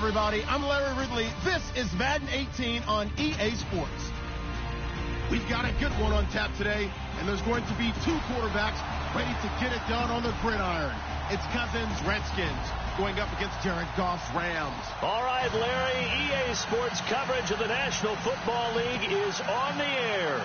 everybody. I'm Larry Ridley. This is Madden 18 on EA Sports. We've got a good one on tap today, and there's going to be two quarterbacks ready to get it done on the gridiron. It's Cousins, Redskins, going up against Jared Goff's Rams. All right, Larry, EA Sports coverage of the National Football League is on the air.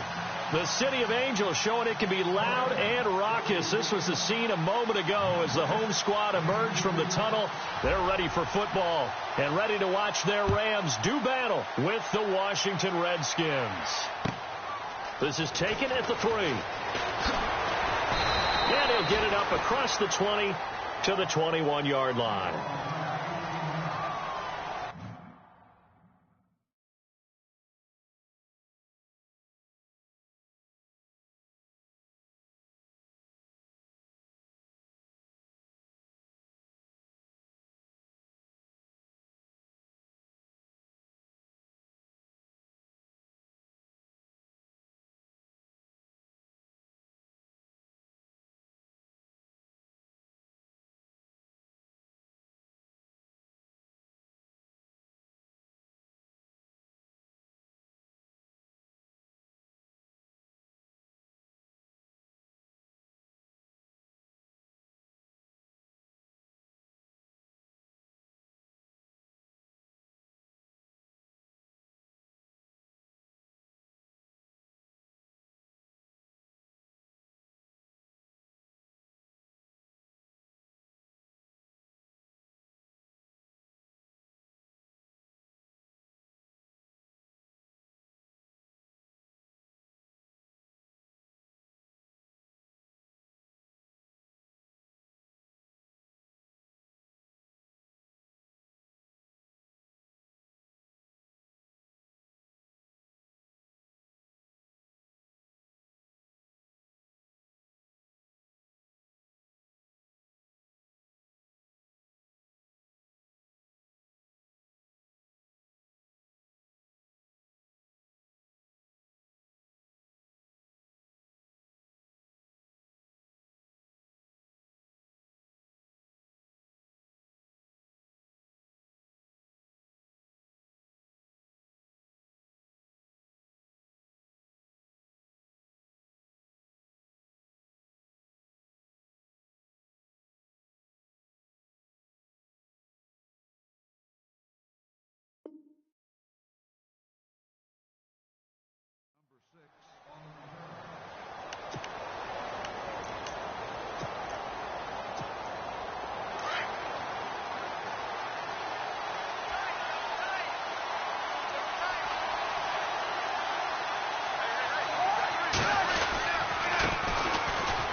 The City of Angels showing it can be loud and raucous. This was the scene a moment ago as the home squad emerged from the tunnel. They're ready for football and ready to watch their Rams do battle with the Washington Redskins. This is taken at the 3. And he'll get it up across the 20 to the 21-yard line.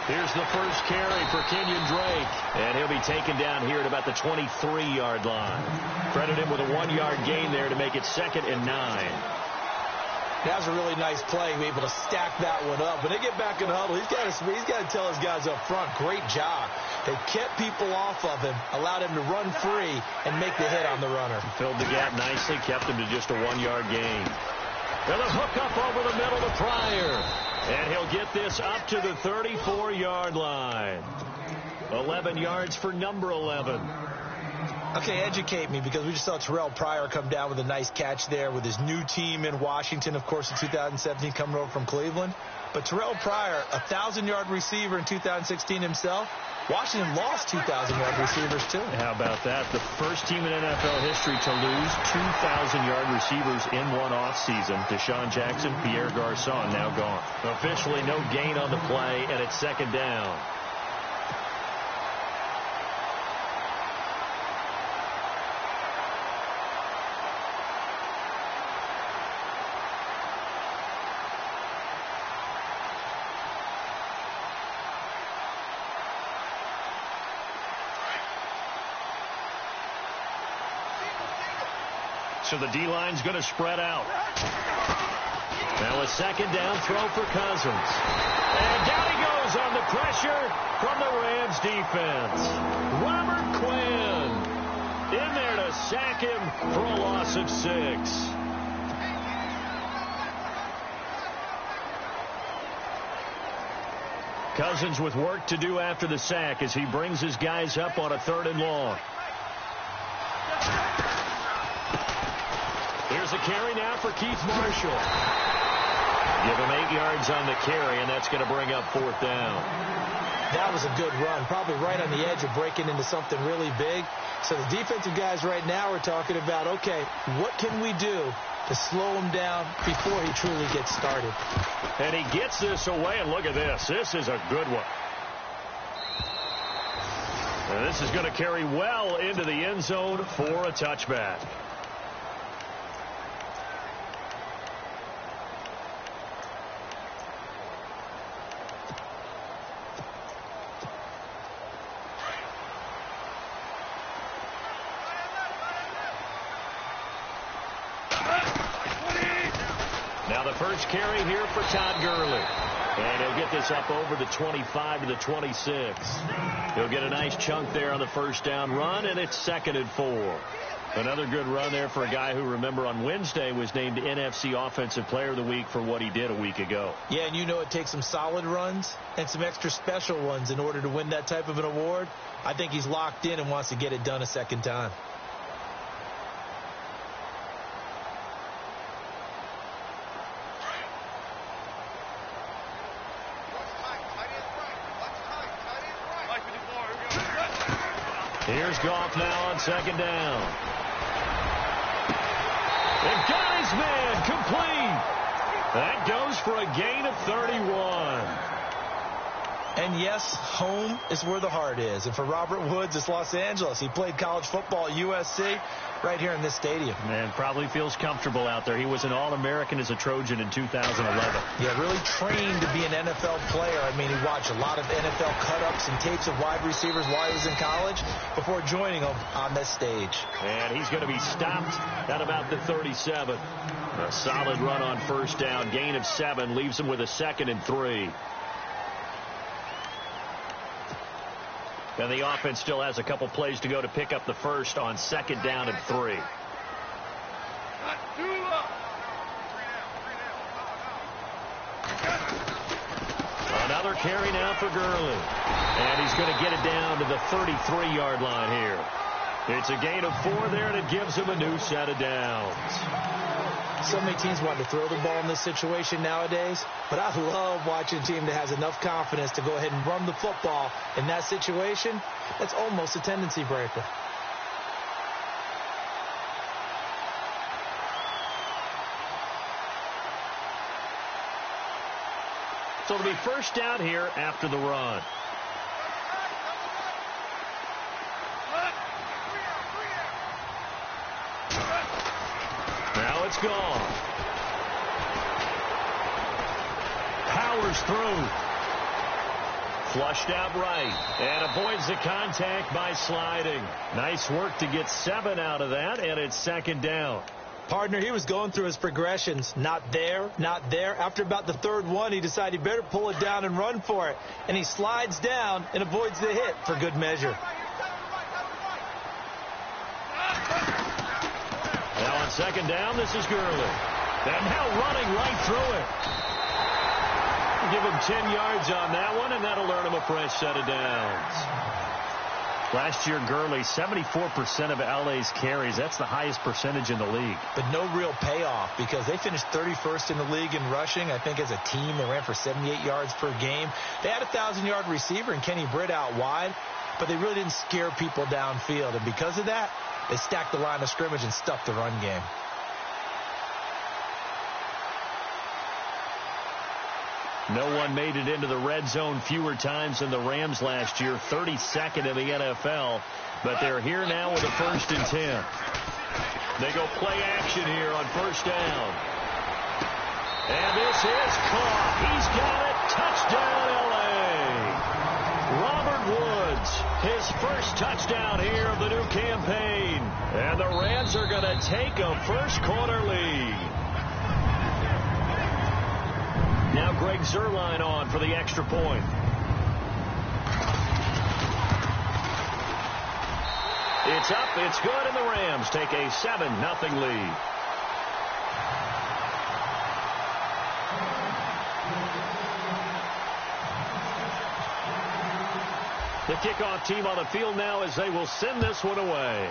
Here's the first carry for Kenyon Drake, and he'll be taken down here at about the 23-yard line. Credit him with a 1-yard gain there to make it 2nd and 9. That was a really nice play, be able to stack that one up. When they get back in the huddle, he's got to tell his guys up front, great job. They kept people off of him, allowed him to run free, and make the hit on the runner. Filled the gap nicely, kept him to just a 1-yard gain. Well, a hook up over the middle to Pryor. And he'll get this up to the 34-yard line. 11 yards for number 11. Okay, educate me, because we just saw Terrell Pryor come down with a nice catch there with his new team in Washington, of course, in 2017, coming over from Cleveland. But Terrell Pryor, a 1,000-yard receiver in 2016 himself. Washington lost 2,000-yard receivers, too. How about that? The first team in NFL history to lose 2,000-yard receivers in one offseason. Deshaun Jackson, Pierre Garçon now gone. Officially no gain on the play, and it's 2nd down. So the D-line's going to spread out. Now a 2nd down throw for Cousins. And down he goes on the pressure from the Rams defense. Robert Quinn in there to sack him for a loss of 6. Cousins with work to do after the sack as he brings his guys up on a 3rd and long. has a carry now for Keith Marshall. Give him 8 yards on the carry, and that's going to bring up 4th down. That was a good run, probably right on the edge of breaking into something really big. So the defensive guys right now are talking about, okay, what can we do to slow him down before he truly gets started? And he gets this away, and look at this. This is a good one. And this is going to carry well into the end zone for a touchback. Now the first carry here for Todd Gurley. And he'll get this up over the 25 to the 26. He'll get a nice chunk there on the first down run, and it's 2nd and 4. Another good run there for a guy who, remember, on Wednesday was named NFC Offensive Player of the Week for what he did a week ago. Yeah, and you know it takes some solid runs and some extra special ones in order to win that type of an award. I think he's locked in and wants to get it done a second time. Here's Goff now on 2nd down. They got his man complete. That goes for a gain of 31. And yes, home is where the heart is. And for Robert Woods, it's Los Angeles. He played college football at USC right here in this stadium. And probably feels comfortable out there. He was an All-American as a Trojan in 2011. Yeah, really trained to be an NFL player. I mean, he watched a lot of NFL cut-ups and tapes of wide receivers while he was in college before joining them on this stage. And he's going to be stopped at about the 37. A solid run on first down. Gain of 7 leaves him with a 2nd and 3. And the offense still has a couple plays to go to pick up the first on 2nd down and 3. Another carry now for Gurley. And he's going to get it down to the 33-yard line here. It's a gain of 4 there, and it gives him a new set of downs. So many teams want to throw the ball in this situation nowadays, but I love watching a team that has enough confidence to go ahead and run the football in that situation. That's almost a tendency breaker. So it'll be first down here after the run. Now it's gone. Powers through. Flushed out right. And avoids the contact by sliding. Nice work to get 7 out of that, and it's 2nd down. Partner, he was going through his progressions. Not there, not there. After about the 3rd one, he decided he better pull it down and run for it. And he slides down and avoids the hit for good measure. Now on 2nd down, this is Gurley. And now running right through it. Give him 10 yards on that one, and that'll earn him a fresh set of downs. Last year, Gurley, 74% of LA's carries. That's the highest percentage in the league. But no real payoff because they finished 31st in the league in rushing. I think as a team, they ran for 78 yards per game. They had a 1,000-yard receiver in Kenny Britt out wide, but they really didn't scare people downfield. And because of that, they stacked the line of scrimmage and stuffed the run game. No one made it into the red zone fewer times than the Rams last year, 32nd in the NFL. But they're here now with a 1st and 10. They go play action here on first down. And this is caught. He's got it. Touchdown, L.A. Robert Woods, his first touchdown here of the new campaign. And the Rams are going to take a first-quarter lead. Now Greg Zuerlein on for the extra point. It's up, it's good, and the Rams take a 7-0 lead. The kickoff team on the field now as they will send this one away.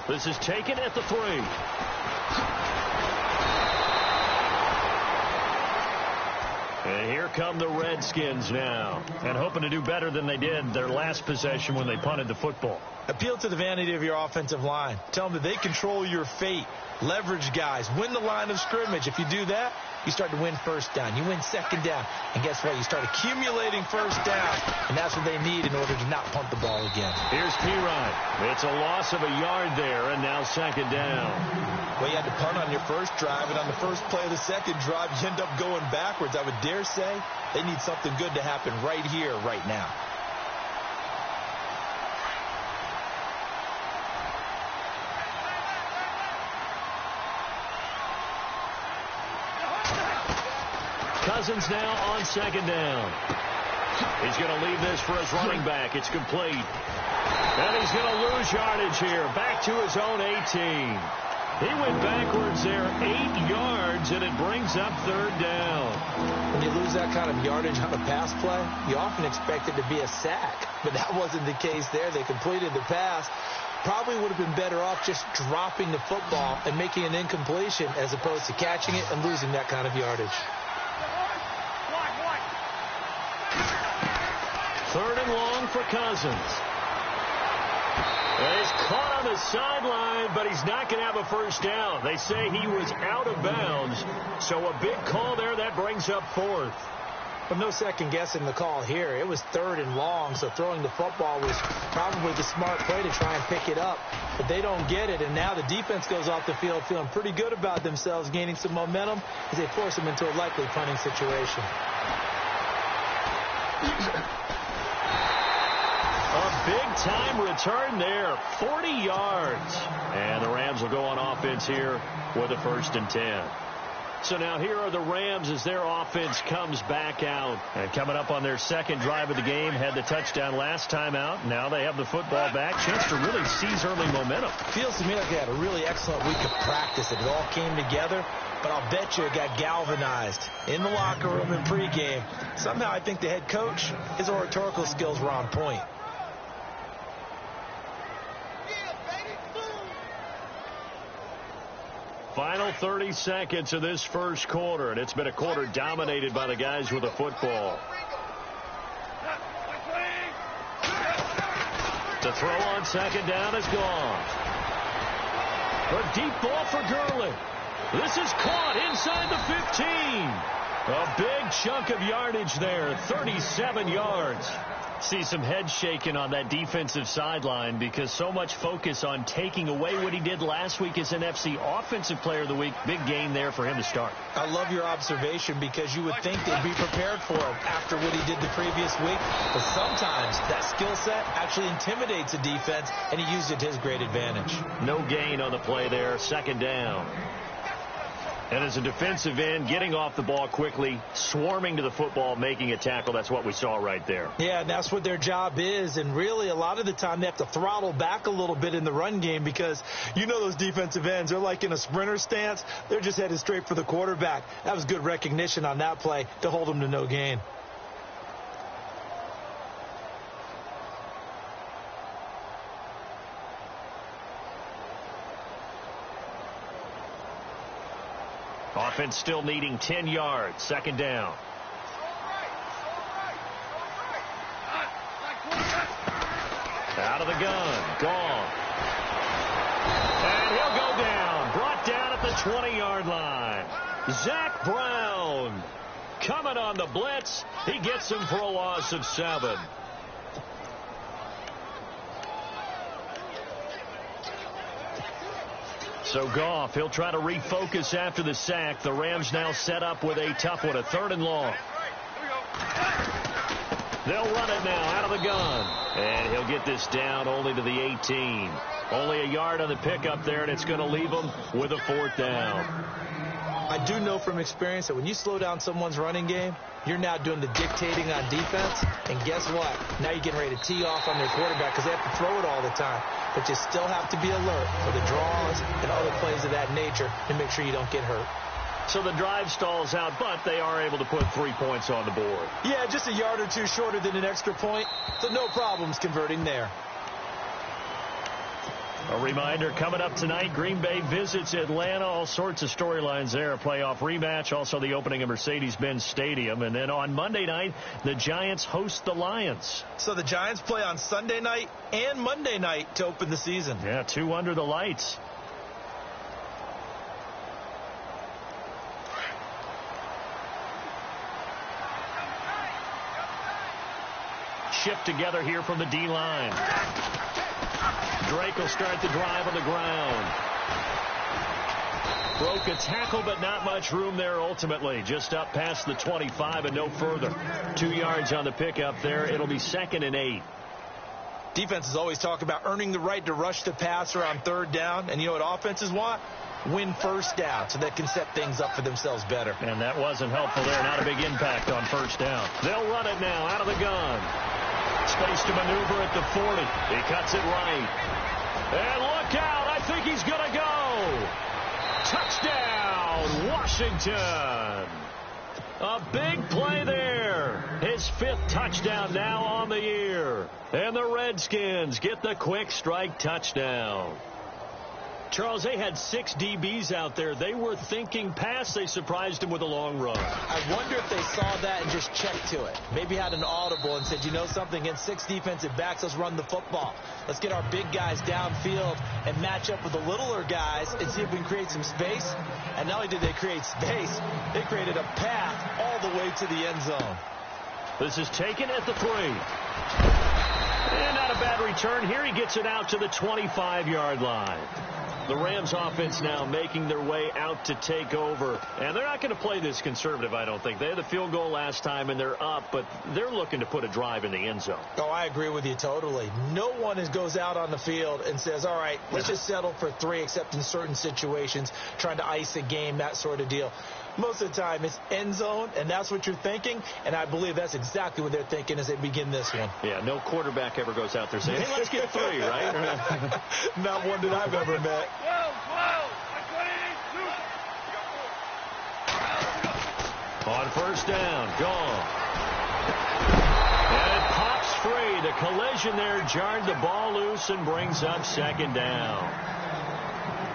This is taken at the 3. And here come the Redskins now, and hoping to do better than they did their last possession when they punted the football. Appeal to the vanity of your offensive line. Tell them that they control your fate. Leverage guys. Win the line of scrimmage. If you do that, you start to win first down. You win second down. And guess what? You start accumulating first down. And that's what they need in order to not punt the ball again. Here's P-Ryan. It's a loss of a yard there, and now second down. Well, you had to punt on your first drive, and on the first play of the second drive, you end up going backwards. I would dare say they need something good to happen right here, right now. Cousins now on second down. He's going to leave this for his running back. It's complete. And he's going to lose yardage here. Back to his own 18. He went backwards there 8 yards, and it brings up third down. When you lose that kind of yardage on a pass play, you often expect it to be a sack. But that wasn't the case there. They completed the pass. Probably would have been better off just dropping the football and making an incompletion as opposed to catching it and losing that kind of yardage. Third and long for Cousins. He's caught on the sideline, but he's not going to have a first down. They say he was out of bounds, so a big call there. That brings up fourth. But no second guessing the call here. It was third and long, so throwing the football was probably the smart play to try and pick it up. But they don't get it, and now the defense goes off the field feeling pretty good about themselves, gaining some momentum as they force them into a likely punting situation. A big-time return there, 40 yards. And the Rams will go on offense here with a 1st and 10. So now here are the Rams as their offense comes back out. And coming up on their second drive of the game, had the touchdown last time out. Now they have the football back. Chance to really seize early momentum. Feels to me like they had a really excellent week of practice. It all came together. But I'll bet you it got galvanized in the locker room in pregame. Somehow I think the head coach, his oratorical skills were on point. Final 30 seconds of this first quarter, and it's been a quarter dominated by the guys with the football. The throw on second down is gone. A deep ball for Gurley. This is caught inside the 15. A big chunk of yardage there, 37 yards. See some head shaking on that defensive sideline because so much focus on taking away what he did last week as NFC Offensive Player of the Week. Big game there for him to start. I love your observation because you would think they'd be prepared for him after what he did the previous week. But sometimes that skill set actually intimidates a defense, and he used it to his great advantage. No gain on the play there, second down. And as a defensive end, getting off the ball quickly, swarming to the football, making a tackle, that's what we saw right there. Yeah, and that's what their job is. And really, a lot of the time, they have to throttle back a little bit in the run game because you know those defensive ends, they're like in a sprinter stance. They're just headed straight for the quarterback. That was good recognition on that play to hold them to no gain. Offense still needing 10 yards. Second down. Out of the gun. Gone. And he'll go down. Brought down at the 20-yard line. Zach Brown coming on the blitz. He gets him for a loss of 7. So Goff, he'll try to refocus after the sack. The Rams now set up with a tough one, a 3rd and long. They'll run it now out of the gun. And he'll get this down only to the 18. Only a yard on the pickup there, and it's going to leave them with a 4th down. I do know from experience that when you slow down someone's running game, you're now doing the dictating on defense. And guess what? Now you're getting ready to tee off on their quarterback because they have to throw it all the time. But you still have to be alert for the draws and other plays of that nature to make sure you don't get hurt. So the drive stalls out, but they are able to put 3 points on the board. Yeah, just a yard or two shorter than an extra point. So no problems converting there. A reminder, coming up tonight, Green Bay visits Atlanta. All sorts of storylines there. A playoff rematch, also the opening of Mercedes-Benz Stadium. And then on Monday night, the Giants host the Lions. So the Giants play on Sunday night and Monday night to open the season. Yeah, 2 under the lights. Shift together here from the D-line. Drake will start the drive on the ground. Broke a tackle, but not much room there ultimately. Just up past the 25 and no further. 2 yards on the pickup there. It'll be 2nd and 8. Defenses always talk about earning the right to rush the passer on 3rd down. And you know what offenses want? Win 1st down so they can set things up for themselves better. And that wasn't helpful there. Not a big impact on 1st down. They'll run it now out of the gun. Space to maneuver at the 40. He cuts it right. And look out. I think he's going to go. Touchdown, Washington. A big play there. His 5th touchdown now on the year. And the Redskins get the quick strike touchdown. Charles, they had 6 DBs out there. They were thinking pass. They surprised him with a long run. I wonder if they saw that and just checked to it. Maybe had an audible and said, you know something, against 6 defensive backs, let's run the football. Let's get our big guys downfield and match up with the littler guys and see if we can create some space. And not only did they create space, they created a path all the way to the end zone. This is taken at the 3. And not a bad return here. He gets it out to the 25-yard line. The Rams offense now making their way out to take over. And they're not going to play this conservative, I don't think. They had the field goal last time, and they're up, but they're looking to put a drive in the end zone. Oh, I agree with you totally. No one goes out on the field and says, all right, let's just settle for 3, except in certain situations, trying to ice a game, that sort of deal. Most of the time, it's end zone, and that's what you're thinking, and I believe that's exactly what they're thinking as they begin this one. Yeah, no quarterback ever goes out there saying, hey, let's get 3, right? Not one that I've ever met. On 1st down, gone. And it pops free. The collision there jarred the ball loose and brings up 2nd down.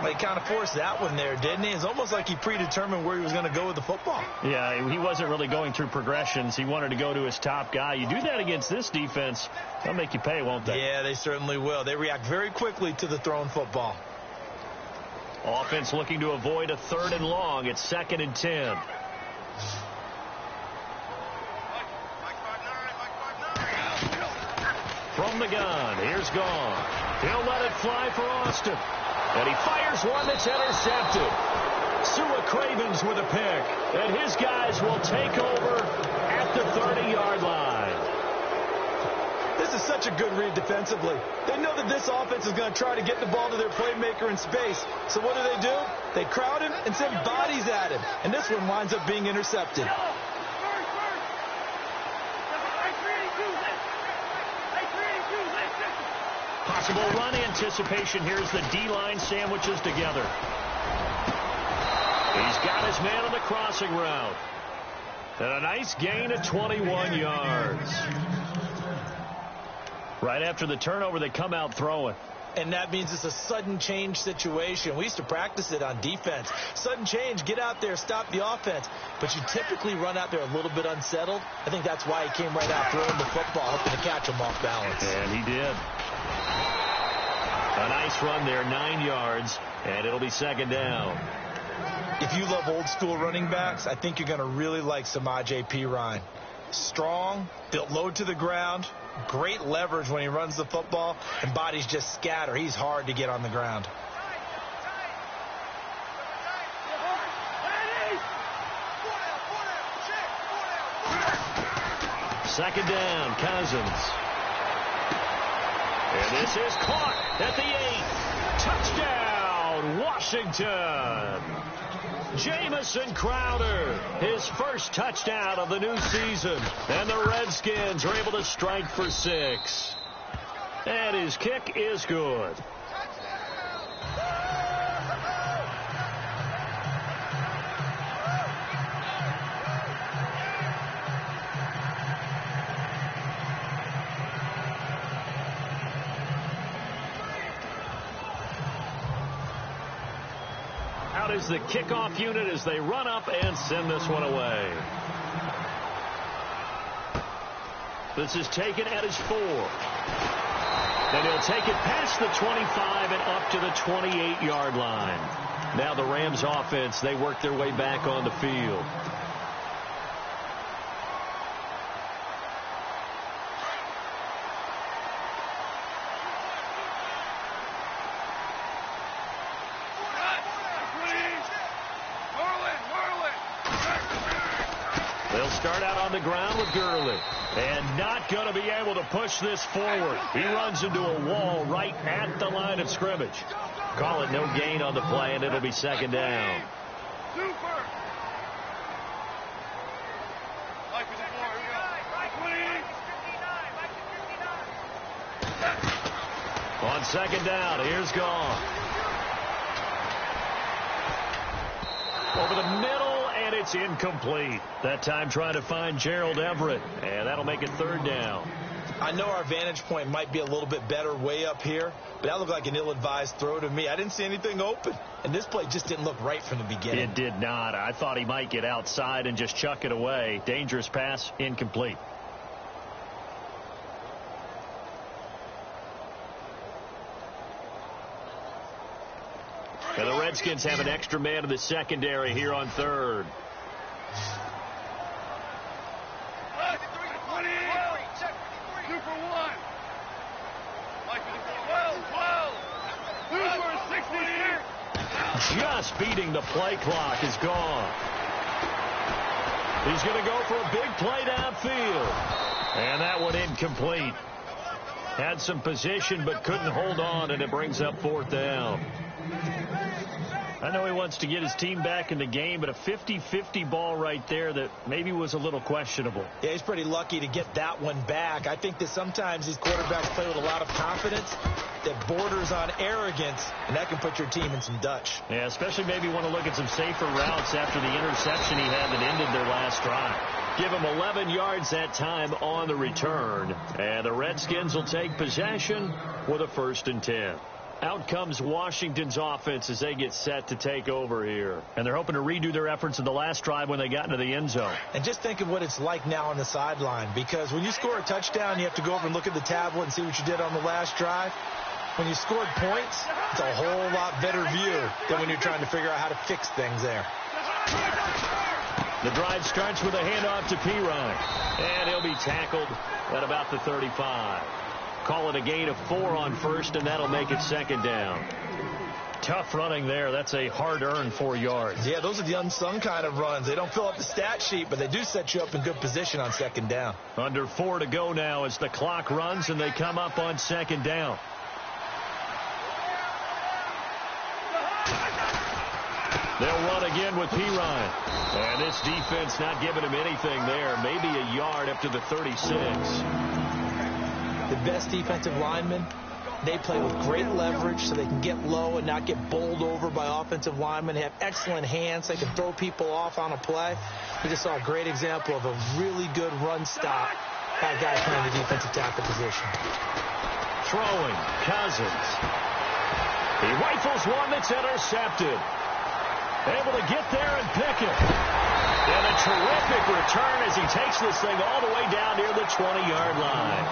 Well, he kind of forced that one there, didn't he? It's almost like he predetermined where he was going to go with the football. Yeah, he wasn't really going through progressions. He wanted to go to his top guy. You do that against this defense, they'll make you pay, won't they? Yeah, they certainly will. They react very quickly to the thrown football. Offense looking to avoid a 3rd and long. It's 2nd and 10. From the gun, here's Gone. He'll let it fly for Austin. And he fires one that's intercepted. Sua Cravens with a pick. And his guys will take over at the 30-yard line. This is such a good read defensively. They know that this offense is going to try to get the ball to their playmaker in space. So what do? They crowd him and send bodies at him. And this one winds up being intercepted. Possible run anticipation here as the D-line sandwiches together. He's got his man on the crossing route. And a nice gain of 21 yards. Right after the turnover, they come out throwing. And that means it's a sudden change situation. We used to practice it on defense. Sudden change, get out there, stop the offense. But you typically run out there a little bit unsettled. I think that's why he came right out throwing the football, hoping to catch him off balance. And he did. A nice run there, 9 yards, and it'll be 2nd down. If you love old school running backs, I think you're going to really like Samaje Perine. Strong, built low to the ground, great leverage when he runs the football, and bodies just scatter. He's hard to get on the ground. Second down, Cousins. And this is caught at the 8. Touchdown, Washington. Jamison Crowder, his first touchdown of the new season. And the Redskins are able to strike for 6. And his kick is good. That is the kickoff unit as they run up and send this one away. This is taken at his 4. And he'll take it past the 25 and up to the 28-yard line. Now the Rams offense, they work their way back on the field. They'll start out on the ground with Gurley. And not going to be able to push this forward. He runs into a wall right at the line of scrimmage. Call it no gain on the play, and it'll be second down. On second down, here's gone. Over the middle, and it's incomplete. That time trying to find Gerald Everett, and that'll make it third down. I know our vantage point might be a little bit better way up here, but that looked like an ill-advised throw to me. I didn't see anything open, and this play just didn't look right from the beginning. It did not. I thought he might get outside and just chuck it away. Dangerous pass, incomplete. And the Redskins have an extra man in the secondary here on third. Just beating the play clock is gone. He's going to go for a big play downfield. And that one incomplete. Had some position but couldn't hold on, and it brings up fourth down. I know he wants to get his team back in the game, but a 50-50 ball right there that maybe was a little questionable. Yeah, he's pretty lucky to get that one back. I think that sometimes these quarterbacks play with a lot of confidence that borders on arrogance, and that can put your team in some Dutch. Yeah, especially maybe want to look at some safer routes after the interception he had that ended their last drive. Give him 11 yards that time on the return, and the Redskins will take possession with a 1st and 10. Out comes Washington's offense as they get set to take over here. And they're hoping to redo their efforts in the last drive when they got into the end zone. And just think of what it's like now on the sideline, because when you score a touchdown, you have to go over and look at the tablet and see what you did on the last drive. When you scored points, it's a whole lot better view than when you're trying to figure out how to fix things there. The drive starts with a handoff to Pirine. And he'll be tackled at about the 35. Call it a gain of 4 on first, and that'll make it second down. Tough running there. That's a hard-earned 4 yards. Yeah, those are the unsung kind of runs. They don't fill up the stat sheet, but they do set you up in good position on second down. Under 4 to go now as the clock runs, and they come up on second down. They'll run again with Pirine. And this defense not giving him anything there. Maybe a yard up to the 36. The best defensive linemen, they play with great leverage so they can get low and not get bowled over by offensive linemen. They have excellent hands. They can throw people off on a play. We just saw a great example of a really good run stop by a guy playing the defensive tackle position. Throwing, Cousins. He rifles one that's intercepted. Able to get there and pick it. And a terrific return as he takes this thing all the way down near the 20-yard line.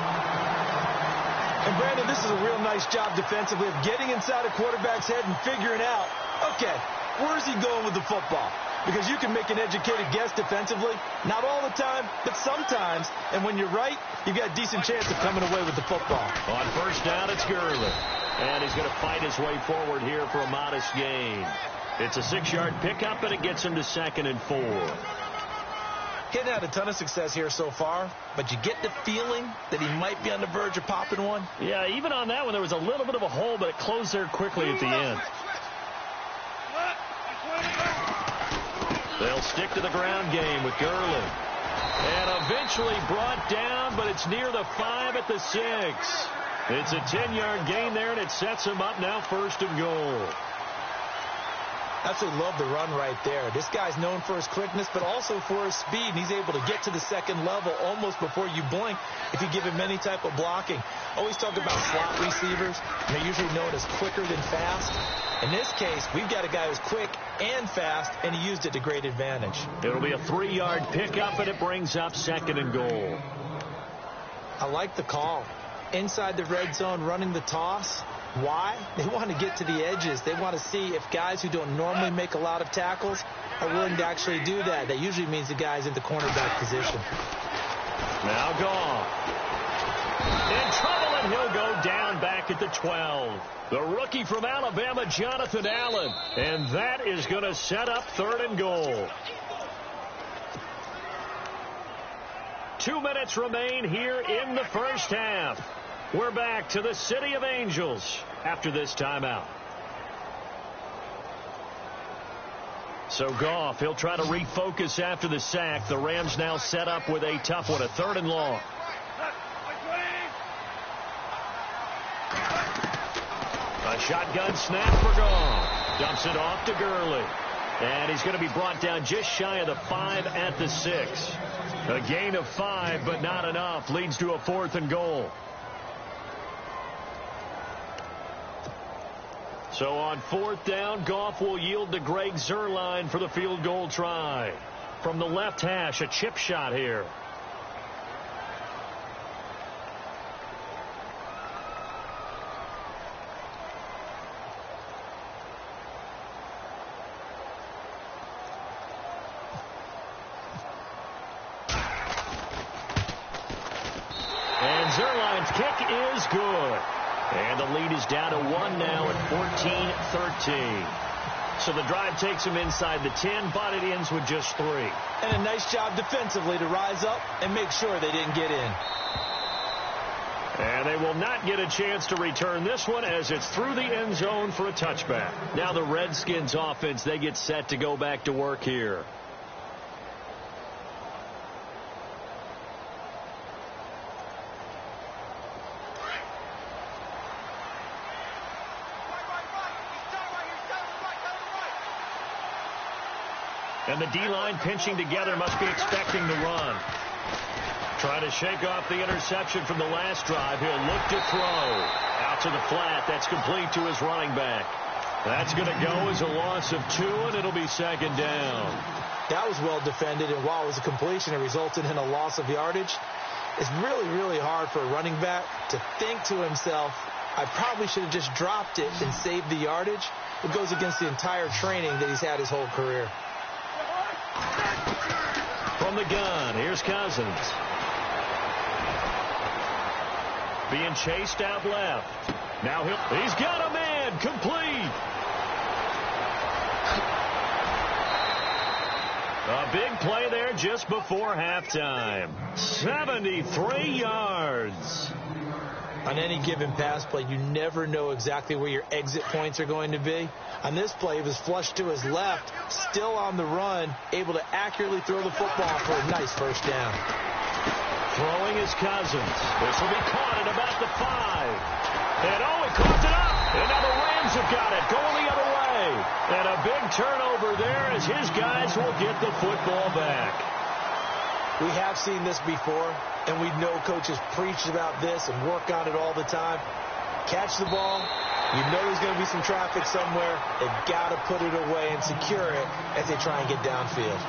And, Brandon, this is a real nice job defensively of getting inside a quarterback's head and figuring out, okay, where's he going with the football? Because you can make an educated guess defensively. Not all the time, but sometimes. And when you're right, you've got a decent chance of coming away with the football. On first down, it's Gurley. And he's going to fight his way forward here for a modest gain. It's a 6-yard pickup, and it gets him to 2nd and 4. He hasn't had a ton of success here so far, but you get the feeling that he might be on the verge of popping one. Yeah, even on that one, there was a little bit of a hole, but it closed there quickly at the end. They'll stick to the ground game with Gurley. And eventually brought down, but it's near the 5 at the 6. It's a 10-yard gain there, and it sets him up now 1st and goal. Absolutely love the run right there. This guy's known for his quickness, but also for his speed. And he's able to get to the second level almost before you blink if you give him any type of blocking. Always talk about slot receivers, and they're usually known as quicker than fast. In this case, we've got a guy who's quick and fast, and he used it to great advantage. It'll be a 3-yard pickup, and it brings up 2nd and goal. I like the call. Inside the red zone, running the toss. Why? They want to get to the edges. They want to see if guys who don't normally make a lot of tackles are willing to actually do that. That usually means the guy's in the cornerback position. Now Goff. In trouble, and he'll go down back at the 12. The rookie from Alabama, Jonathan Allen. And that is going to set up 3rd and goal. 2 minutes remain here in the first half. We're back to the City of Angels after this timeout. So Goff, he'll try to refocus after the sack. The Rams now set up with a tough one, a 3rd and long. A shotgun snap for Goff. Dumps it off to Gurley. And he's going to be brought down just shy of the 5 at the 6. A gain of 5, but not enough. Leads to a 4th and goal. So on 4th down, Goff will yield to Greg Zuerlein for the field goal try. From the left hash, a chip shot here. And Zuerlein's kick is good. And the lead is down to 1 now at 14-13. So the drive takes him inside the 10, but it ends with just 3. And a nice job defensively to rise up and make sure they didn't get in. And they will not get a chance to return this one as it's through the end zone for a touchback. Now the Redskins offense, they get set to go back to work here. And the D-line pinching together must be expecting the run. Trying to shake off the interception from the last drive. He'll look to throw. Out to the flat. That's complete to his running back. That's going to go as a loss of 2, and it'll be 2nd down. That was well defended, and while it was a completion, it resulted in a loss of yardage. It's really, really hard for a running back to think to himself, I probably should have just dropped it and saved the yardage. It goes against the entire training that he's had his whole career. From the gun, here's Cousins. Being chased out left. Now he's got a man, complete. A big play there just before halftime. 73 yards. On any given pass play, you never know exactly where your exit points are going to be. On this play, he was flushed to his left, still on the run, able to accurately throw the football for a nice first down. Throwing is Cousins. This will be caught at about the 5. And he caught it up. And now the Rams have got it, going the other way. And a big turnover there as his guys will get the football back. We have seen this before, and we know coaches preach about this and work on it all the time. Catch the ball. You know there's going to be some traffic somewhere. They've got to put it away and secure it as they try and get downfield.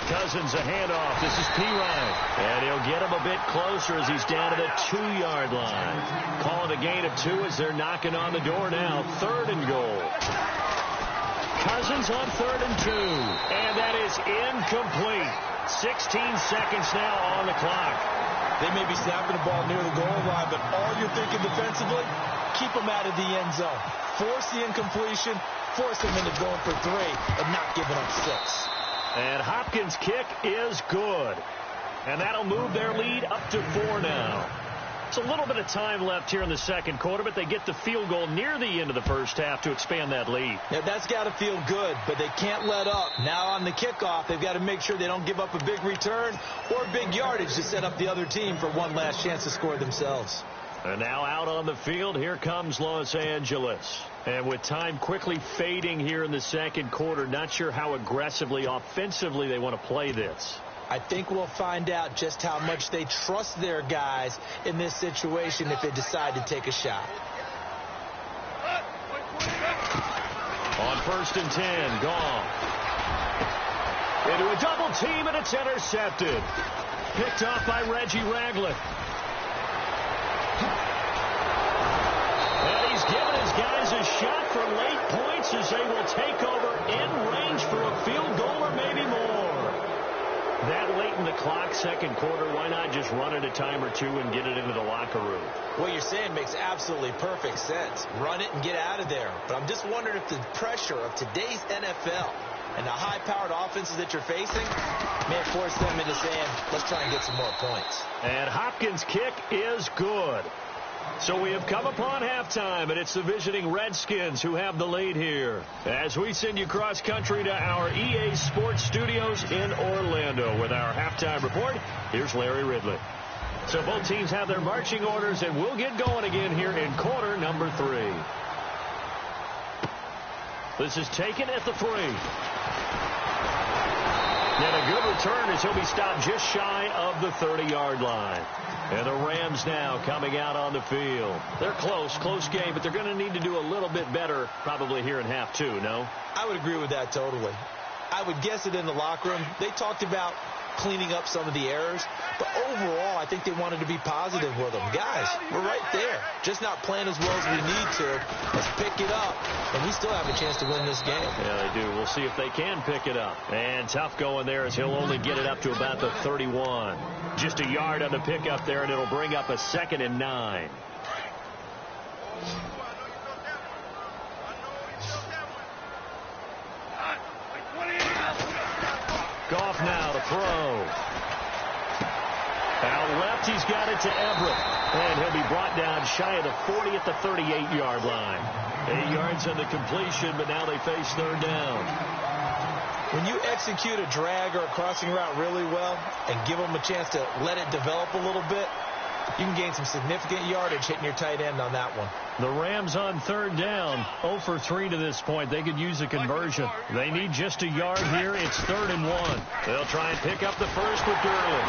Cousins, a handoff. This is P-Ryan. And he'll get him a bit closer as he's down to the 2-yard line. Call it a gain of 2 as they're knocking on the door now. 3rd and goal. Cousins on 3rd and 2. And that is incomplete. 16 seconds now on the clock. They may be snapping the ball near the goal line, but all you're thinking defensively, keep them out of the end zone. Force the incompletion, force them into going for 3 and not giving up 6. And Hopkins' kick is good. And that'll move their lead up to 4 now. It's a little bit of time left here in the second quarter, but they get the field goal near the end of the first half to expand that lead. Yeah, that's got to feel good, but they can't let up. Now on the kickoff, they've got to make sure they don't give up a big return or big yardage to set up the other team for one last chance to score themselves. And now out on the field, here comes Los Angeles. And with time quickly fading here in the second quarter, not sure how aggressively, offensively they want to play this. I think we'll find out just how much they trust their guys in this situation if they decide to take a shot. On 1st and 10, gone. Into a double team, and it's intercepted. Picked off by Reggie Ragland. And he's given his guys a shot for late points as they will take over in range for a field goal or maybe more. That late in the clock, second quarter, why not just run it a time or two and get it into the locker room? What you're saying makes absolutely perfect sense. Run it and get out of there. But I'm just wondering if the pressure of today's NFL and the high-powered offenses that you're facing may force them into saying, let's try and get some more points. And Hopkins' kick is good. So we have come upon halftime, and it's the visiting Redskins who have the lead here. As we send you cross-country to our EA Sports Studios in Orlando with our halftime report, here's Larry Ridley. So both teams have their marching orders, and we'll get going again here in quarter number 3. This is taken at the 3. And a good return as he'll be stopped just shy of the 30-yard line. And the Rams now coming out on the field. They're close game, but they're going to need to do a little bit better probably here in half 2, no? I would agree with that totally. I would guess it in the locker room. They talked about cleaning up some of the errors, but overall, I think they wanted to be positive with them. Guys, we're right there. Just not playing as well as we need to. Let's pick it up, and we still have a chance to win this game. Yeah, they do. We'll see if they can pick it up. And tough going there as he'll only get it up to about the 31. Just a yard on the pickup there, and it'll bring up a 2nd and 9. Goff now to throw. Out left, he's got it to Everett. And he'll be brought down shy of the 40 at the 38-yard line. 8 yards on the completion, but now they face 3rd down. When you execute a drag or a crossing route really well and give them a chance to let it develop a little bit, you can gain some significant yardage hitting your tight end on that one. The Rams on 3rd down, 0 for 3 to this point. They could use a conversion. They need just a yard here. It's 3rd and 1. They'll try and pick up the first with Gurley.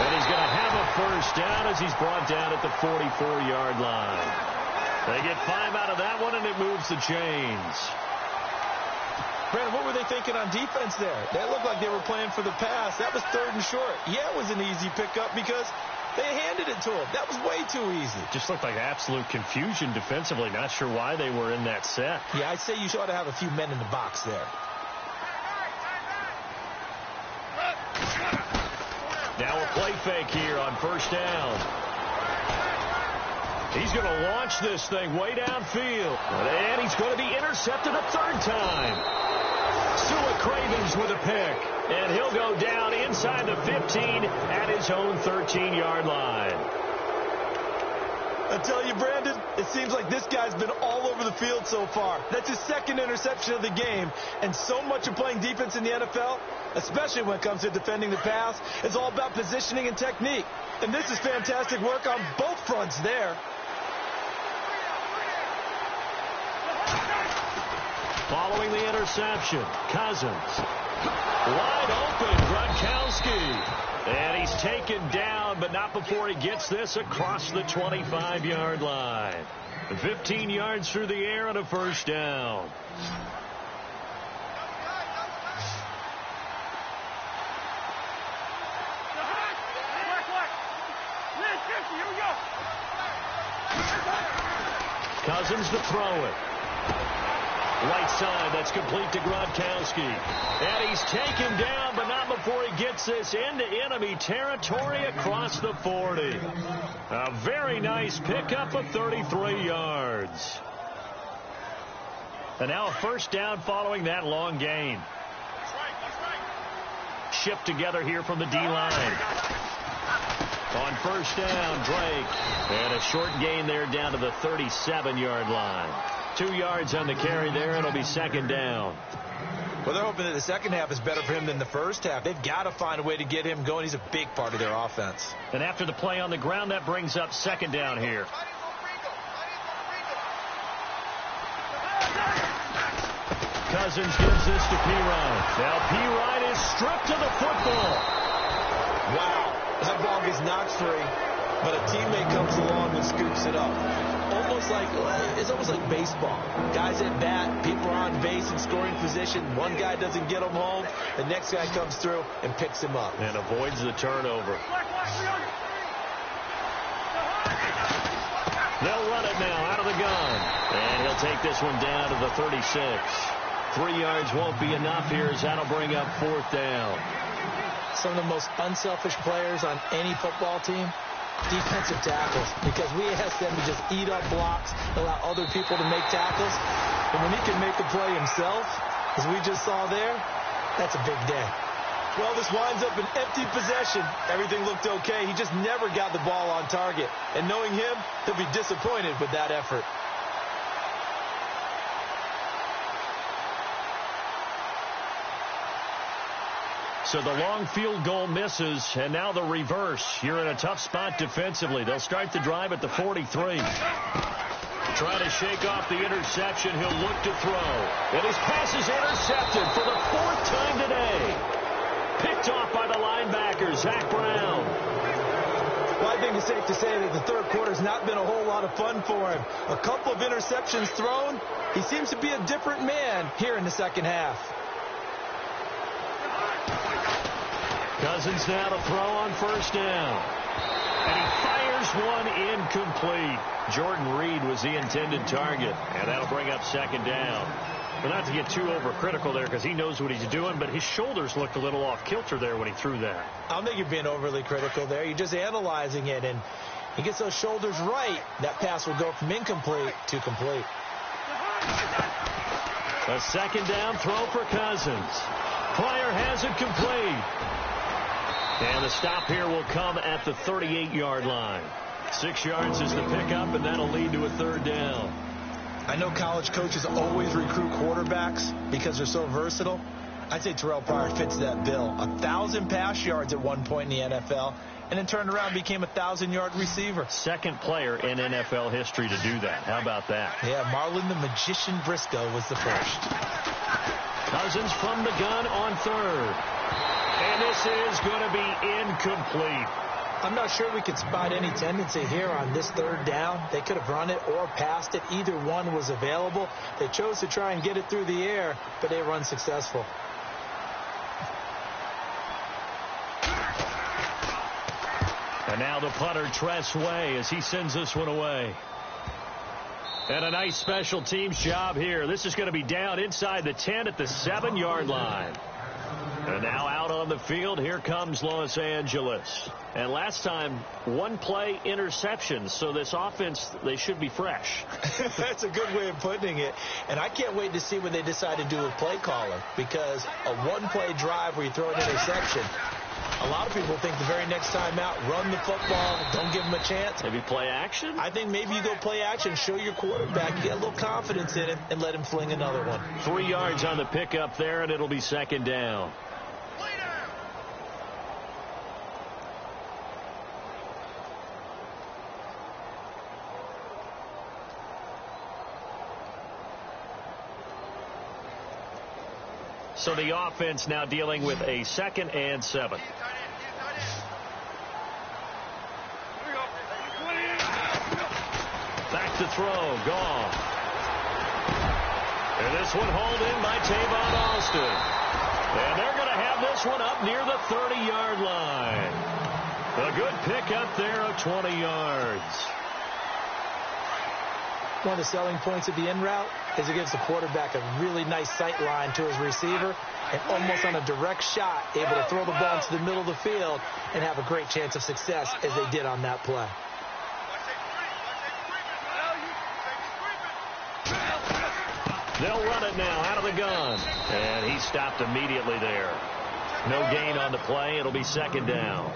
And he's going to have a first down as he's brought down at the 44-yard line. They get 5 out of that one, and it moves the chains. Brandon, what were they thinking on defense there? That looked like they were playing for the pass. That was 3rd and short. Yeah, it was an easy pickup because they handed it to him. That was way too easy. Just looked like absolute confusion defensively. Not sure why they were in that set. Yeah, I'd say you ought to have a few men in the box there. Now a play fake here on 1st down. He's going to launch this thing way downfield. And he's going to be intercepted a 3rd time. Sua Cravens with a pick. And he'll go down inside the 15 at his own 13-yard line. I tell you, Brandon, it seems like this guy's been all over the field so far. That's his 2nd interception of the game. And so much of playing defense in the NFL, especially when it comes to defending the pass, is all about positioning and technique. And this is fantastic work on both fronts there. Following the interception, Cousins. Wide open, Gronkowski. And he's taken down, but not before he gets this across the 25-yard line. 15 yards through the air on a 1st down. Cousins to throw it. Right side, that's complete to Gronkowski. And he's taken down, but not before he gets this into enemy territory across the 40. A very nice pickup of 33 yards. And now a 1st down following that long gain. Shipped together here from the D-line. On first down, Drake. And a short gain there down to the 37-yard line. 2 yards on the carry there, and it'll be second down. Well, they're hoping that the second half is better for him than the first half. They've got to find a way to get him going. He's a big part of their offense. And after the play on the ground, that brings up second down here. Cousins gives this to P-Ryan. Now P-Ryan is stripped of the football. Wow. That ball gets knocked free, but a teammate comes along and scoops it up. It's almost like baseball. Guys at bat, people are on base in scoring position. One guy doesn't get him home. The next guy comes through and picks him up. And avoids the turnover. They'll run it now out of the gun. And he'll take this one down to the 36. 3 yards won't be enough here as that'll bring up fourth down. Some of the most unselfish players on any football team, defensive tackles, because we ask them to just eat up blocks, allow other people to make tackles. And when he can make the play himself, as we just saw there, that's a big day. Well, this winds up an empty possession. Everything looked okay. He just never got the ball on target. And knowing him, he'll be disappointed with that effort. So the long field goal misses, and now the reverse. You're in a tough spot defensively. They'll start the drive at the 43. Trying to shake off the interception. He'll look to throw. And his pass is intercepted for the 4th time today. Picked off by the linebacker, Zach Brown. Well, I think it's safe to say that the third quarter's not been a whole lot of fun for him. A couple of interceptions thrown. He seems to be a different man here in the second half. Cousins now to throw on first down. And he fires one incomplete. Jordan Reed was the intended target. And that'll bring up second down. But not to get too overcritical there because he knows what he's doing, but his shoulders looked a little off kilter there when he threw that. I don't think you're being overly critical there. You're just analyzing it, and he gets those shoulders right. That pass will go from incomplete to complete. A second down throw for Cousins. Pryor has it complete. And the stop here will come at the 38-yard line. 6 yards is the pickup, and that'll lead to a third down. I know college coaches always recruit quarterbacks because they're so versatile. I'd say Terrell Pryor fits that bill. 1,000 pass yards at one point in the NFL, and then turned around and became a 1,000-yard receiver. Second player in NFL history to do that. How about that? Yeah, Marlon the Magician Briscoe was the first. Cousins from the gun on third. And this is going to be incomplete. I'm not sure we could spot any tendency here on this third down. They could have run it or passed it. Either one was available. They chose to try and get it through the air, but they were unsuccessful. And now the punter, Tress Way, as he sends this one away. And a nice special teams job here. This is going to be down inside the 10 at the 7-yard line. And now out on the field, here comes Los Angeles. And last time, one play interceptions. So this offense, they should be fresh. That's a good way of putting it. And I can't wait to see when they decide to do a play caller. Because a one-play drive where you throw an interception, a lot of people think the very next time out, run the football, don't give them a chance. Maybe play action? I think maybe you go play action, show your quarterback, get a little confidence in him, and let him fling another one. 3 yards on the pickup there, and it'll be second down. So the offense now dealing with a 2nd and 7. Back to throw. Gone. And this one hauled in by Tavon Austin. And they're going to have this one up near the 30-yard line. A good pickup there of 20 yards. One of the selling points of the in route is it gives the quarterback a really nice sight line to his receiver and almost on a direct shot able to throw the ball into the middle of the field and have a great chance of success as they did on that play. They'll run it now out of the gun. And he stopped immediately there. No gain on the play. It'll be second down.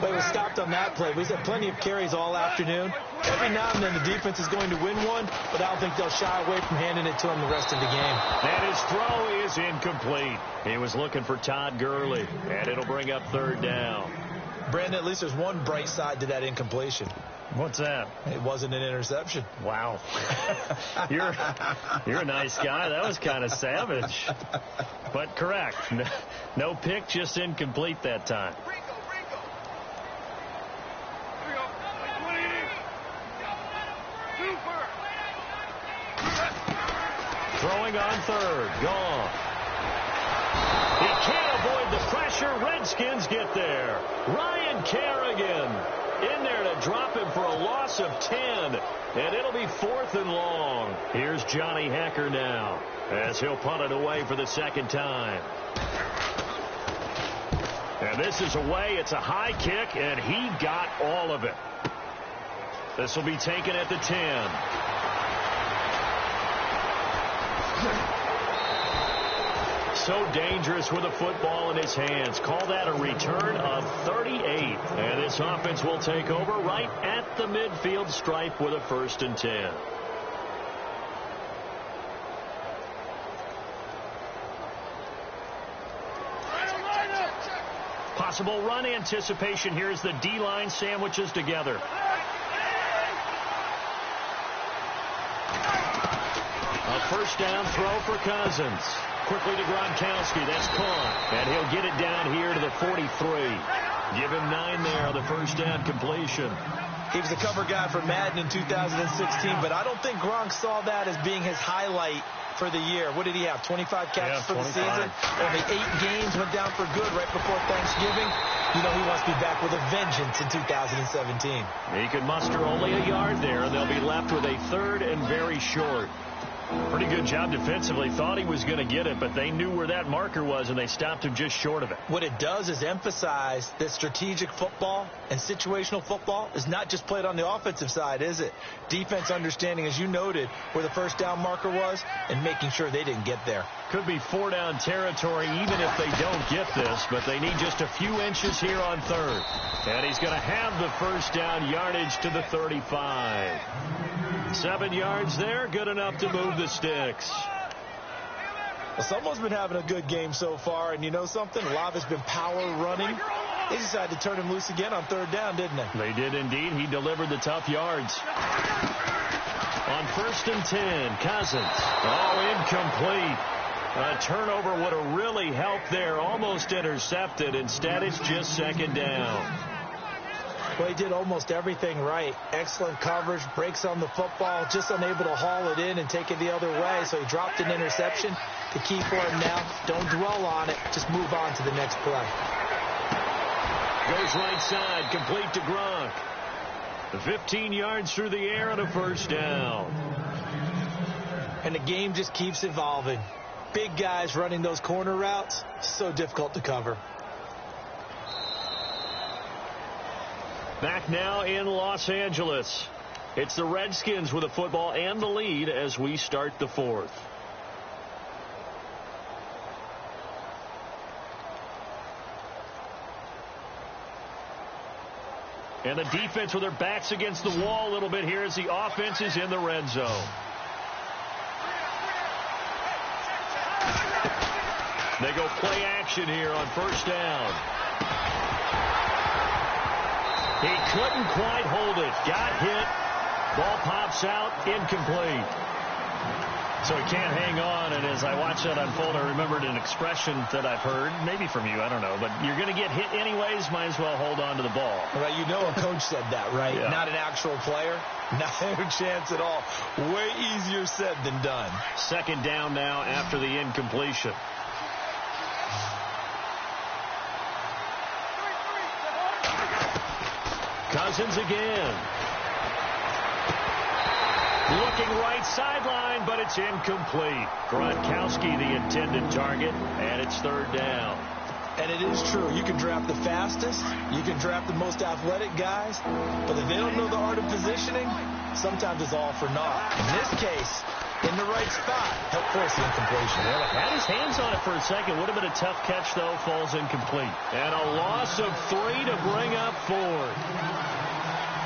Well, he was stopped on that play. We've had plenty of carries all afternoon. Every now and then the defense is going to win one, but I don't think they'll shy away from handing it to him the rest of the game. And his throw is incomplete. He was looking for Todd Gurley, and it'll bring up third down. Brandon, at least there's one bright side to that incompletion. What's that? It wasn't an interception. Wow. You're a nice guy. That was kind of savage. But correct. No pick, just incomplete that time. Throwing on third. Gone. He can't avoid the pressure. Redskins get there. Ryan Kerrigan in there to drop him for a loss of 10. And it'll be 4th and long. Here's Johnny Hecker now as he'll punt it away for the second time. And this is away. It's a high kick, and he got all of it. This will be taken at the 10. So dangerous with a football in his hands. Call that a return of 38. And this offense will take over right at the midfield stripe with a 1st and 10. Possible run anticipation here as the D-line sandwiches together. A first down throw for Cousins. Quickly to Gronkowski. That's caught. And he'll get it down here to the 43. Give him 9 there on the first down completion. He was a cover guy for Madden in 2016, but I don't think Gronk saw that as being his highlight for the year. What did he have, 25 catches for the season? Only 8 games, went down for good right before Thanksgiving. You know he wants to be back with a vengeance in 2017. He could muster only a yard there, and they'll be left with a 3rd and very short. Pretty good job defensively. Thought he was going to get it, but they knew where that marker was, and they stopped him just short of it. What it does is emphasize that strategic football and situational football is not just played on the offensive side, is it? Defense understanding, as you noted, where the first down marker was and making sure they didn't get there. Could be 4-down territory even if they don't get this, but they need just a few inches here on 3rd. And he's going to have the first down yardage to the 35. 7 yards there, good enough to move the sticks. Well, someone's been having a good game so far, and you know something? A lot of it's been power running. They decided to turn him loose again on 3rd down, didn't they? They did indeed. He delivered the tough yards. On 1st and 10, Cousins. Oh, incomplete. A turnover would have really helped there. Almost intercepted. Instead, it's just 2nd down. Well, he did almost everything right. Excellent coverage, breaks on the football, just unable to haul it in and take it the other way. So he dropped an interception. The key for him now, don't dwell on it. Just move on to the next play. Goes right side, complete to Gronk. 15 yards through the air and a first down. And the game just keeps evolving. Big guys running those corner routes, so difficult to cover. Back now in Los Angeles. It's the Redskins with the football and the lead as we start the 4th. And the defense with their backs against the wall a little bit here as the offense is in the red zone. They go play action here on first down. He couldn't quite hold it. Got hit. Ball pops out. Incomplete. So he can't hang on. And as I watched that unfold, I remembered an expression that I've heard, maybe from you, I don't know. But you're going to get hit anyways. Might as well hold on to the ball. Well, you know a coach said that, right? Yeah. Not an actual player. Not a chance at all. Way easier said than done. 2nd down now after the incompletion. Cousins again. Looking right sideline, but it's incomplete. Gronkowski the intended target, and it's 3rd down. And it is true. You can draft the fastest. You can draft the most athletic guys. But if they don't know the art of positioning, sometimes it's all for naught. In this case, in the right spot. Helped force the incompletion. Well, had his hands on it for a second. Would have been a tough catch, though. Falls incomplete. And a loss of 3 to bring up 4.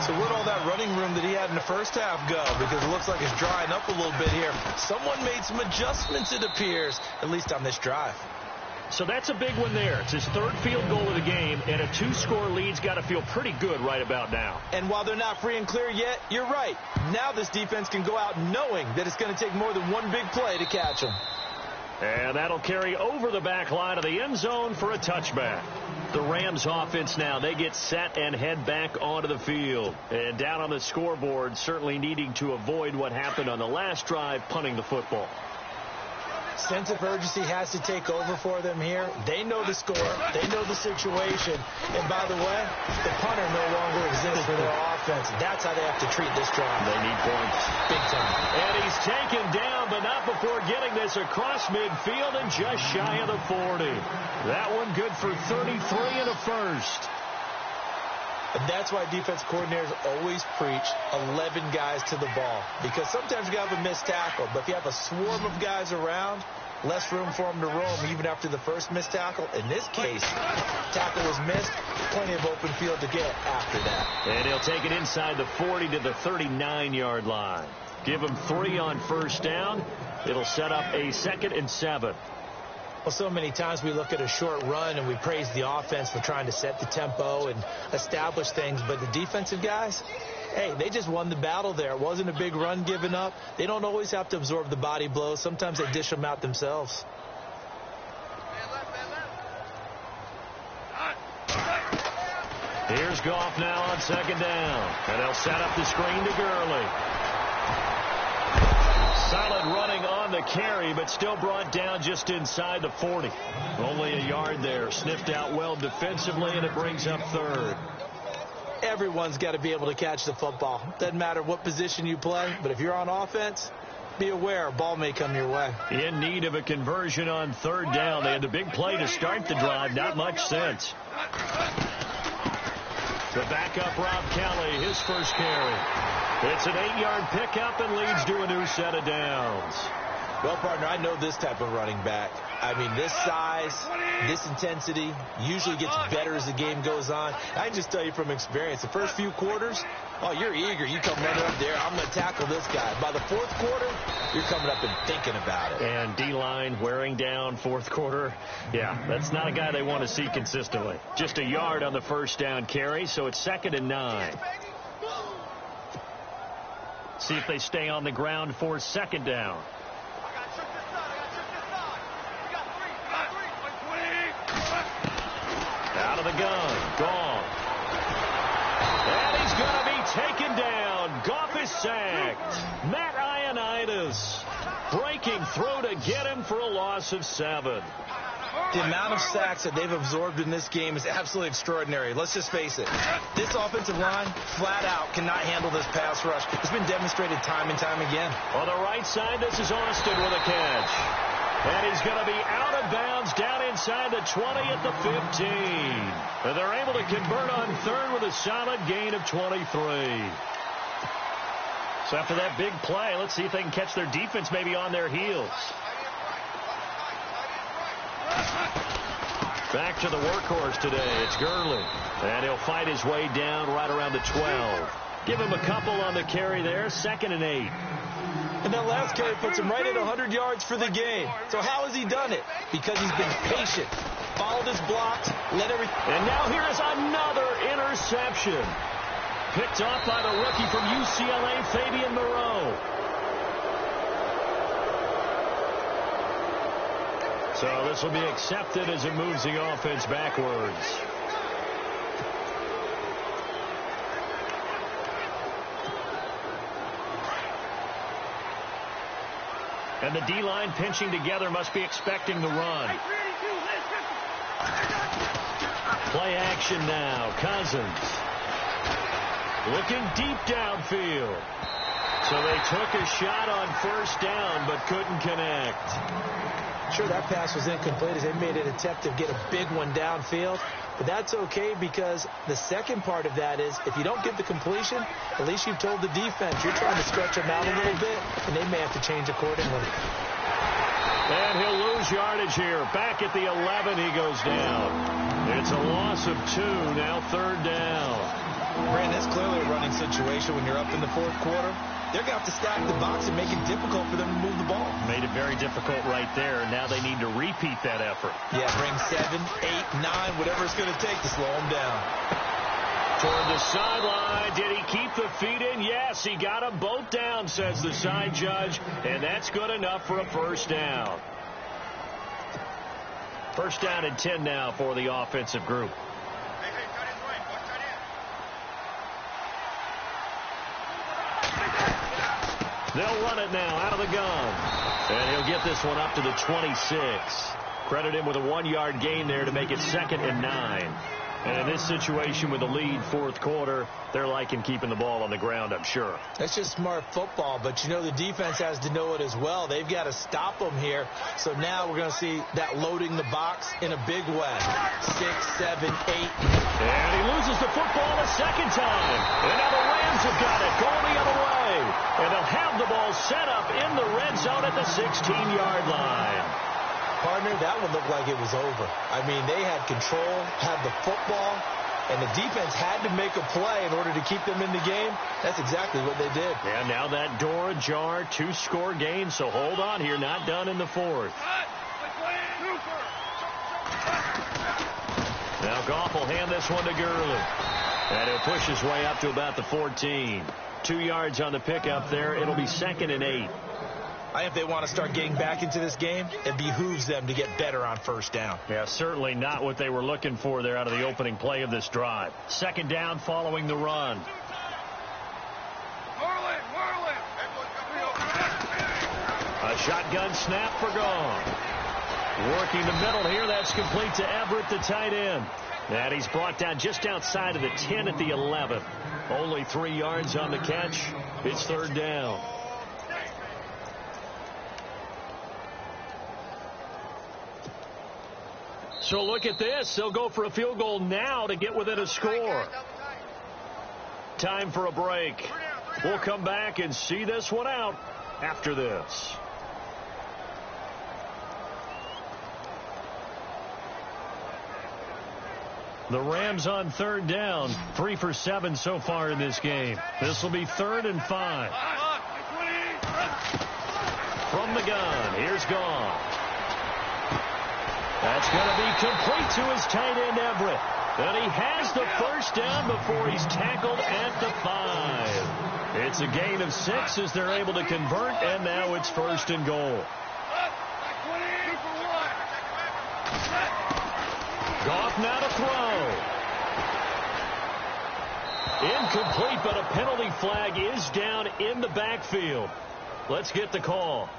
So where'd all that running room that he had in the first half go? Because it looks like it's drying up a little bit here. Someone made some adjustments, it appears, at least on this drive. So that's a big one there. It's his 3rd field goal of the game, and a 2-score lead's got to feel pretty good right about now. And while they're not free and clear yet, you're right. Now this defense can go out knowing that it's going to take more than one big play to catch them. And that'll carry over the back line of the end zone for a touchback. The Rams offense now, they get set and head back onto the field. And down on the scoreboard, certainly needing to avoid what happened on the last drive, punting the football. Sense of urgency has to take over for them here. They know the score. They know the situation. And by the way, the punter no longer exists for their offense. That's how they have to treat this drive. They need points. Big time. And he's taken down, but not before getting this across midfield and just shy of the 40. That one good for 33 and a first. And that's why defense coordinators always preach 11 guys to the ball. Because sometimes you have a missed tackle, but if you have a swarm of guys around, less room for them to roam even after the first missed tackle. In this case, tackle was missed, plenty of open field to get after that. And he'll take it inside the 40 to the 39-yard line. Give him 3 on first down. It'll set up a 2nd and 7. Well, so many times we look at a short run and we praise the offense for trying to set the tempo and establish things. But the defensive guys, hey, they just won the battle there. It wasn't a big run given up. They don't always have to absorb the body blows. Sometimes they dish them out themselves. Here's Goff now on 2nd down. And they'll set up the screen to Gurley. Solid running on the carry, but still brought down just inside the 40. Only a yard there. Sniffed out well defensively, and it brings up 3rd. Everyone's got to be able to catch the football. Doesn't matter what position you play, but if you're on offense, be aware a ball may come your way. In need of a conversion on 3rd down. They had the big play to start the drive. Not much sense. The backup Rob Kelly, his first carry. It's an 8-yard pickup and leads to a new set of downs. Well, partner, I know this type of running back. I mean, this size, this intensity usually gets better as the game goes on. I can just tell you from experience, the first few quarters, oh, you're eager. You come running up there, I'm going to tackle this guy. By the 4th quarter, you're coming up and thinking about it. And D-line wearing down 4th quarter. Yeah, that's not a guy they want to see consistently. Just a yard on the first down carry, so it's 2nd and 9. See if they stay on the ground for 2nd down. Out of the gun. Gone. And he's going to be taken down. Goff is sacked. Matt Ioannidis breaking through to get him for a loss of 7. The amount of sacks that they've absorbed in this game is absolutely extraordinary. Let's just face it. This offensive line, flat out, cannot handle this pass rush. It's been demonstrated time and time again. On the right side, this is Austin with a catch. And he's going to be out of bounds down inside the 20 at the 15. And they're able to convert on 3rd with a solid gain of 23. So after that big play, let's see if they can catch their defense maybe on their heels. Back to the workhorse today. It's Gurley. And he'll fight his way down right around the 12. Give him a couple on the carry there. 2nd and 8. And that last carry puts him right at 100 yards for the game. So how has he done it? Because he's been patient, followed his blocks, let everything. And now here is another interception. Picked off by the rookie from UCLA, Fabian Moreau. So this will be accepted as it moves the offense backwards. And the D-line pinching together must be expecting the run. Play action now. Cousins. Looking deep downfield. So they took a shot on first down but couldn't connect. Sure, that pass was incomplete as they made an attempt to get a big one downfield. But that's okay because the second part of that is if you don't get the completion, at least you've told the defense you're trying to stretch them out a little bit, and they may have to change accordingly. And he'll lose yardage here. Back at the 11, he goes down. It's a loss of 2, now 3rd down. Brandon, that's clearly a running situation when you're up in the 4th quarter. They're going to have to stack the box and make it difficult for them to move the ball. Made it very difficult right there. Now they need to repeat that effort. Yeah, bring 7, 8, 9, whatever it's going to take to slow them down. Toward the sideline. Did he keep the feet in? Yes, he got them both down, says the side judge. And that's good enough for a 1st down. 1st down and 10 now for the offensive group. They'll run it now out of the gun. And he'll get this one up to the 26. Credit him with a 1-yard gain there to make it 2nd and 9. And in this situation with the lead 4th quarter, they're liking keeping the ball on the ground, I'm sure. That's just smart football, but you know the defense has to know it as well. They've got to stop them here. So now we're going to see that loading the box in a big way. 6, 7, 8. And he loses the football a 2nd time. And now the Rams have got it going the other way. And they'll have the ball set up in the red zone at the 16-yard line. Partner, that one looked like it was over. I mean, they had control, had the football, and the defense had to make a play in order to keep them in the game. That's exactly what they did. Yeah, now that door ajar, 2-score game, so hold on here, not done in the 4th. Now Goff will hand this one to Gurley. And he'll push his way up to about the 14. 2 yards on the pickup there. It'll be 2nd and 8. I think if they want to start getting back into this game, it behooves them to get better on 1st down. Yeah, certainly not what they were looking for there out of the opening play of this drive. 2nd down following the run. A shotgun snap for Goff. Working the middle here. That's complete to Everett, the tight end. And he's brought down just outside of the 10 at the 11. Only 3 yards on the catch. It's 3rd down. So look at this. They'll go for a field goal now to get within a score. Time for a break. We'll come back and see this one out after this. The Rams on 3rd down. 3 for 7 so far in this game. This will be 3rd and 5. From the gun, here's Goff. That's going to be complete to his tight end, Everett. And he has the 1st down before he's tackled at the 5. It's a gain of 6 as they're able to convert, and now it's 1st and goal. Goff now to throw. Incomplete, but a penalty flag is down in the backfield. Let's get the call.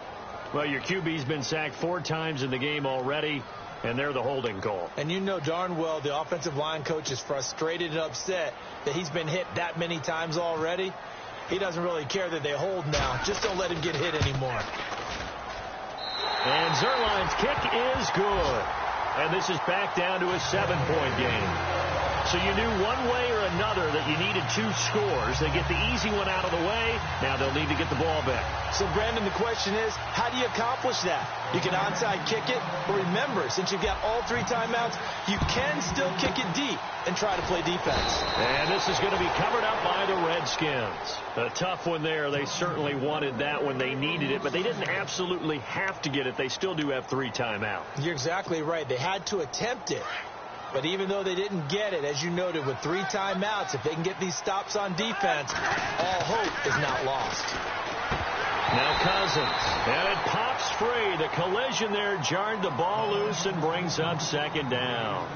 Well, your QB's been sacked 4 times in the game already, and they're the holding call. And you know darn well the offensive line coach is frustrated and upset that he's been hit that many times already. He doesn't really care that they hold now. Just don't let him get hit anymore. And Zerline's kick is good. And this is back down to a 7-point game. So you knew one way or another that you needed 2 scores. They get the easy one out of the way. Now they'll need to get the ball back. So, Brandon, the question is, how do you accomplish that? You can onside kick it, but remember, since you've got all 3 timeouts, you can still kick it deep and try to play defense. And this is going to be covered up by the Redskins. A tough one there. They certainly wanted that when they needed it, but they didn't absolutely have to get it. They still do have 3 timeouts. You're exactly right. They had to attempt it. But even though they didn't get it, as you noted, with 3 timeouts, if they can get these stops on defense, all hope is not lost. Now Cousins, and it pops free. The collision there jarred the ball loose and brings up 2nd down.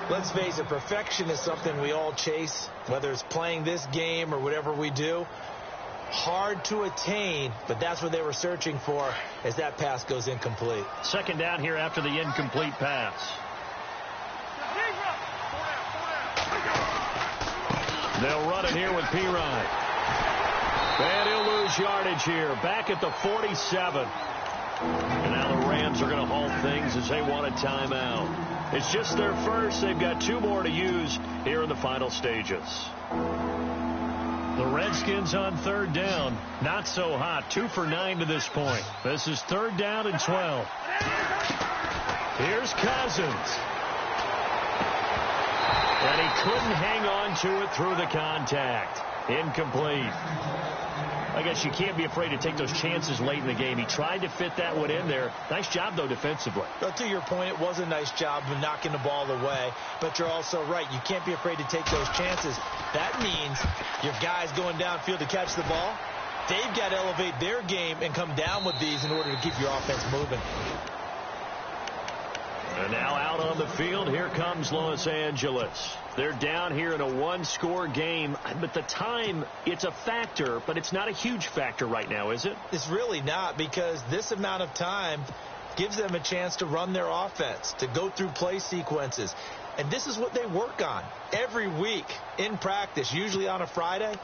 Let's face it, perfection is something we all chase, whether it's playing this game or whatever we do. Hard to attain, but that's what they were searching for as that pass goes incomplete. 2nd down here after the incomplete pass. They'll run it here with P-Ryan. And he'll lose yardage here. Back at the 47. And now the Rams Rams are going to halt things as they want a timeout. It's just their first. They've got 2 more to use here in the final stages. The Redskins on 3rd down. Not so hot. 2 for 9 to this point. This is 3rd down and 12. Here's Cousins. And he couldn't hang on to it through the contact. Incomplete. I guess you can't be afraid to take those chances late in the game. He tried to fit that one in there. Nice job, though, defensively. Well, to your point, it was a nice job of knocking the ball away. But you're also right. You can't be afraid to take those chances. That means your guys going downfield to catch the ball, they've got to elevate their game and come down with these in order to keep your offense moving. And now out on the field, here comes Los Angeles. They're down here in a 1-score game, but the time, it's a factor, but it's not a huge factor right now, is it? It's really not, because this amount of time gives them a chance to run their offense, to go through play sequences. And this is what they work on every week in practice, usually on a Friday.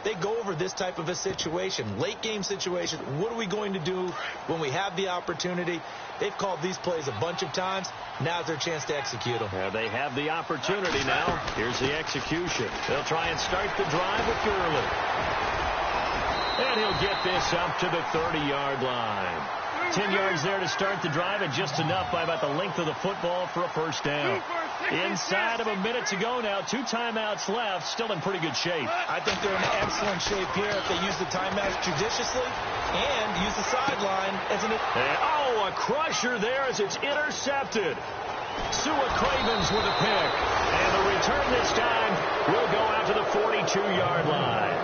They go over this type of a situation, late game situation. What are we going to do when we have the opportunity? They've called these plays a bunch of times. Now's their chance to execute them. Yeah, they have the opportunity now. Here's the execution. They'll try and start the drive with Gurley. And he'll get this up to the 30-yard line. 10 yards there to start the drive, and just enough by about the length of the football for a first down. Inside of a minute to go now. 2 timeouts left. Still in pretty good shape. I think they're in excellent shape here if they use the timeouts judiciously and use the sideline as an... Oh, a crusher there as it's intercepted. Sua Cravens with a pick. And the return this time will go out to the 42-yard line.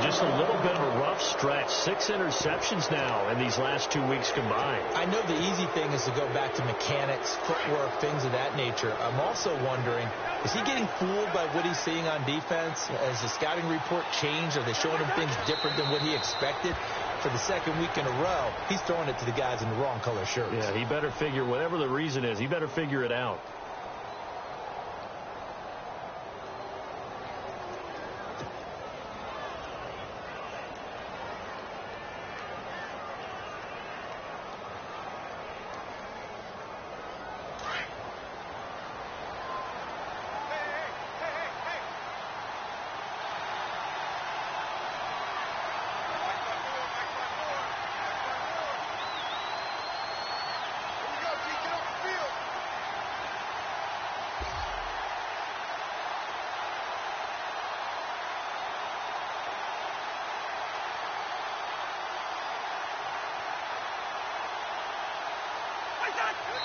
Just a little bit of a rough stretch. 6 interceptions now in these last 2 weeks combined. I know the easy thing is to go back to mechanics, footwork, things of that nature. I'm also wondering, is he getting fooled by what he's seeing on defense? Has the scouting report changed? Are they showing him things different than what he expected? For the 2nd week in a row, he's throwing it to the guys in the wrong color shirts. Yeah, he better figure, whatever the reason is, he better figure it out.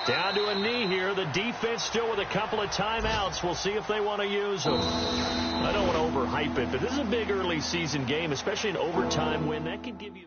Down to a knee here. The defense still with a couple of timeouts. We'll see if they want to use them. I don't want to overhype it, but this is a big early season game, especially an overtime win. That could give you...